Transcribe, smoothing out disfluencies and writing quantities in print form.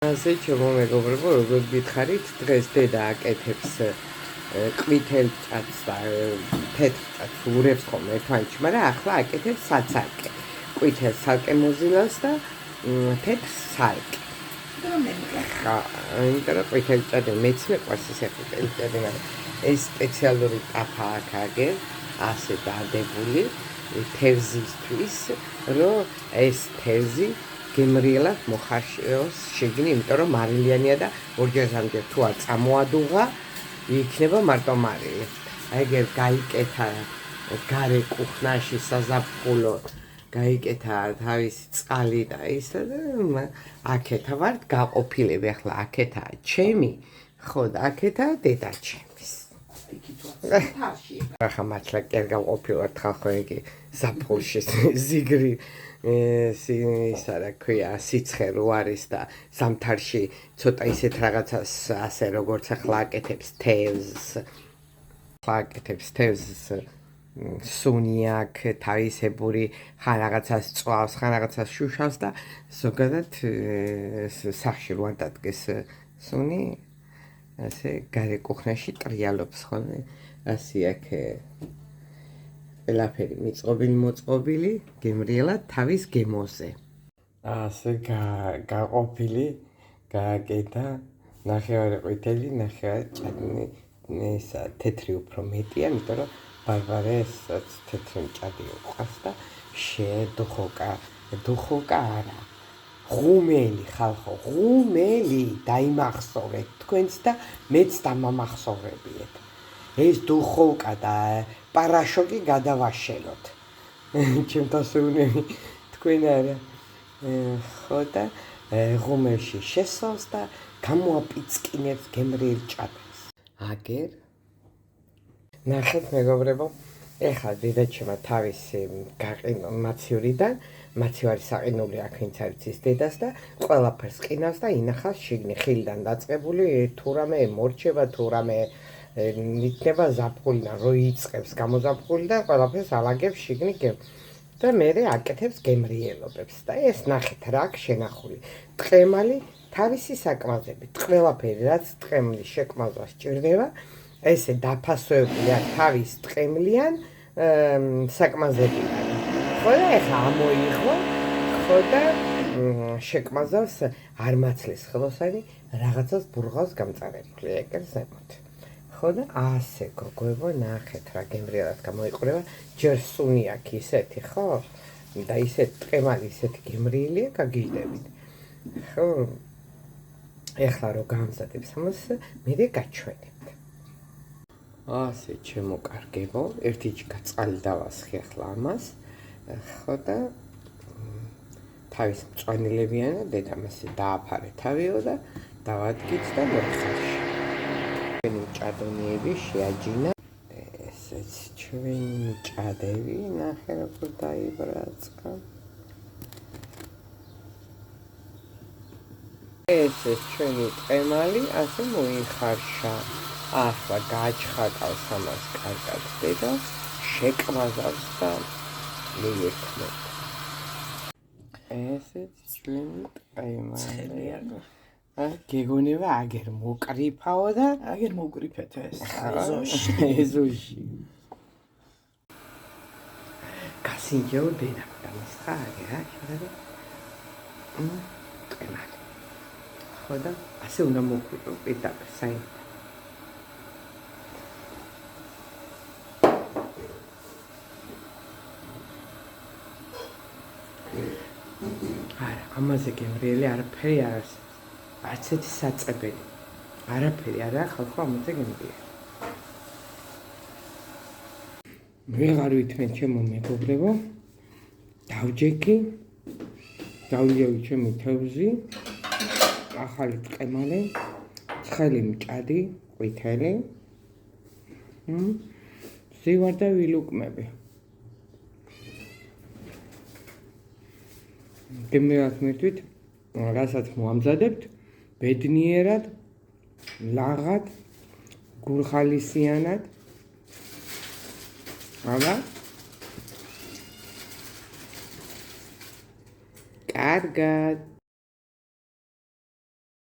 ასე ჩემო მეგობრებო, როგორ გითხარით, დღეს დედა აკეთებს ყვითელ ჭადს და თეთრ ჭადს ურევს ხოლმე ერთმანეთში, მაგრამ ახლა აკეთებს საცალკე. ყვითელ სალკე მოზილას და თეთრ სალკე. ხა, იმიტომ რომ ყვითელი ჭადი მეც მეყვარს ესე ყვითელი ჭადი, მაგრამ ეს სპეციალური ტაფა აქ აგერ, ასე დადებული თევზისთვის, რომ ეს თევზი გემრიელად მოხარშოს შიგნით, იმიტომ რომ მარილიანია და ორჯერ სამჯერ თუ არ წამოადუღა, იქნება მარტო მარილი. ეგერ გაიკეთა გარე კუხნაში საზაფხულო, გაიკეთა თავისი წყალი და ისა და აქეთა ვართ გაყოფილები, ახლა აქეთაა ჩემი, ხო და აქეთაა დედა ჩემის. ახლა მართლა კი არ გავყოფილვართ ხალხო იგი ზაფხულში ზიგრი ისა რა ქვია სიცხე რო არის და ზამთარში ცოტა ისეთ რაღაცას ასე როგორც ახლა აკეთებს თევზს სუნიაკ თავისებური ხან რაღაცას წვავს ხან რაღაცას შუშავს და ზოგადად სახში რო არ დადგეს სუნი ასე გარე კუხნაში ტრიალობს ხოლმე ასე აქ ყველაფერი მოწყობილი გემრიელად თავის გემოზე. ასე გაყოფილი გააკეთა ნახევარი ყვითელი, ნახევარი ჭადნი, ისა თეთრი უფრო მეტია, იმიტომ რომ ბარბარესაც თეთრი ჭადი უყვარს და დუხოკა არა. ღუმელი ხალხო, ღუმელი დაიმახსოვრეთ თქვენც და მეც დამამახსოვრებიეთ. ეს დუხოკა და პარაშოკი გადავაშელოთ. ჩემთასეუნები თქვენ არა. ხო და ღუმელში შესავს და გამოაპიცკინებს გემრიელ ჭადას. აგერ ნახეთ მეგობრებო, ეხლა დედაჩემა თავისი მაცივრიდან, მაცივარი საყინული აქ ვინც არის ის დედას და ყველაფერს ყინავს და ინახავს შიგნით ხილიდან დაწყებული თუ რამე მორჩება თუ რამე იქნება ზაფხულიდან რო იწყებს გამოზაფხულიდან ყველაფერს ალაგებს შიგნით და მერე აკეთებს გემრიელობებს და ეს ნახეთ რა აქ შენახული ტყემალი თავისი საკმაზებით ყველაფერი რაც ტყემლის შეკმაზვას ჭირდება ესე დაფასოებული აქ თავის ტყემლიან საკმაზებიდან ხო და ეხლა ამოიღო ხო და შეკმაზავს არ მაცლის ხელოსანი რაღაცას ბურღავს გამწარებული ეგრე ზემოთ ხო და ასე გოგოებო ნახეთ რა გემრიელად გამოიყურება ჯერ სუნიაკი ისეთი ხო და ისეთ ტყემალი ისეთი გემრიელია გაგიჟდებით ხო ეხლა რო გამზადებს ამას მერე გაჩვენებთ ასე ჩემო კარგებო ერთი ჯგა წყალი დავასხი ახლა ამას ხო და თავის მწვანილებიანა დედამ ასე დააფარე თავიო და დავადგით და მოხარში ჩვენი ჭადონიები შეაჯინა ესეც ჩვენი ჭადები ნახე როგორ დაიბრაწყა ესეც ჩვენი ტყემალი ასე მოიხარშა ახლა გააჩხატავს ამას კარგად დედა შეკმაზავს და მიექმნით ესეც ჩვენი ტყემალი გეგონება აგერ მოკრიფაო და აგერ მოკრიფეთ ეს ეზოში გასინჯო დედა დამსხა აგერ აღარ ტყემალი ხო და ასე უნდა მოვკვიტო პირდაპირ საერთოდ არა ამაზე გემრიელი არაფერი არ არის არც ერთი საწებელი არაფერი არა ხალხო ამაზე გემრიელი ვეღარ ვითმენ ჩემო მეგობრებო დავჯექი დავიჯევი ჩემი თევზი ახალი ტყემალი ცხელი მჭადი ყვითელი ზივარ და ვილუკმები გემრიელად მერთვით რასაც მოამზადებთ ბედნიერად ლაღად გულხალისიანად აბა კარგად